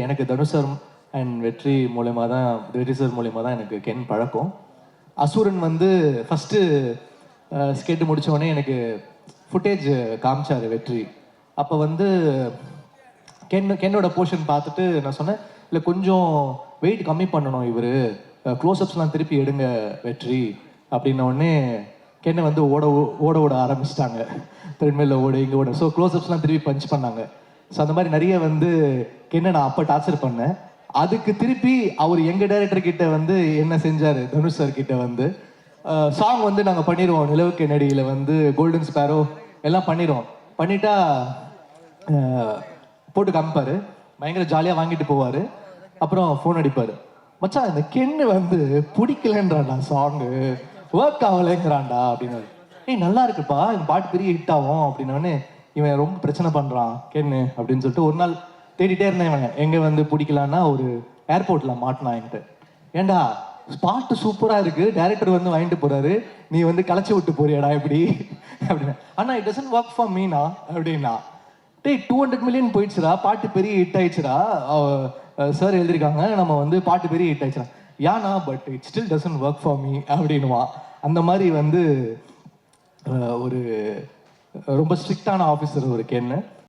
எனக்கு Dhanush sir and வெற்றி மூலயமா தான் வெற்றி சார் மூலயமா தான் எனக்கு கென் பழக்கம். அசுரன் வந்து ஃபஸ்ட்டு ஸ்கெட்டு முடித்தோடனே எனக்கு ஃபுட்டேஜ் காமிச்சார் வெற்றி. அப்போ வந்து கென்னோட போர்ஷன் பார்த்துட்டு நான் சொன்னேன், இல்லை கொஞ்சம் வெயிட் கம்மி பண்ணணும் இவர், க்ளோஸ்அப்ஸ்லாம் திருப்பி எடுங்க வெற்றி அப்படின்னோடனே கென்னை வந்து ஓட ஆரம்பிச்சிட்டாங்க. த்ரெட்மில்ல ஓட இங்கே ஓட. ஸோ க்ளோஸ்அப்ஸ்லாம் திருப்பி பஞ்ச் பண்ணாங்க. ஸோ அந்த மாதிரி நிறைய வந்து கென்னை நான் அப்போ டார்ச்சர் பண்ணேன். அதுக்கு திருப்பி அவர் எங்கள் டைரக்டர் கிட்ட வந்து என்ன செஞ்சார், தனுஷ் சார் கிட்ட வந்து சாங் வந்து நாங்கள் பண்ணிடுவோம், நிலவுக்கு நடியில் வந்து கோல்டன் ஸ்பேரோ எல்லாம் பண்ணிடுவோம். பண்ணிட்டா போட்டு காமிப்பார், பயங்கர ஜாலியாக வாங்கிட்டு போவார். அப்புறம் ஃபோன் அடிப்பார், மச்சான் இந்த கென்னு வந்து பிடிக்கலன்றான்டா, சாங்கு ஒர்க் ஆகலைங்கிறான்டா அப்படின்னு. ஏய் நல்லா இருக்குப்பா, இந்த பாட்டு பெரிய ஹிட் ஆகும் அப்படின்னோடனே இவன் ரொம்ப பிரச்சனை பண்ணுறான் கென்னு அப்படின்னு சொல்லிட்டு ஒரு நாள் தேடிட்டே இருந்தேன். இவன் எங்கே வந்து பிடிக்கலான்னா ஒரு ஏர்போர்ட்டில் மாட்டினான் என்கிட்ட. ஏண்டா ஸ்பாட்டு சூப்பராக இருக்குது, டைரக்டர் வந்து வாங்கிட்டு போகிறாரு, நீ வந்து களைச்சி விட்டு போறியாடா எப்படி அப்படின்னா. ஆனால் it doesn't work for Meena அப்படின்னா. டேய் 200 மில்லியன் போயிடுச்சுடா, பாட்டு பெரிய ஹிட் ஆயிடுச்சுடா, சார் எழுதியிருக்காங்க, நம்ம வந்து பாட்டு பெரிய ஹிட் ஆயிடுச்சுடா. யானா but it still doesn't work for me அப்படின்னுவான். அந்த மாதிரி வந்து ஒரு ரொம்ப ஸ்ட்ரிக்டான ஆஃபீஸர் ஒரு கென்னு.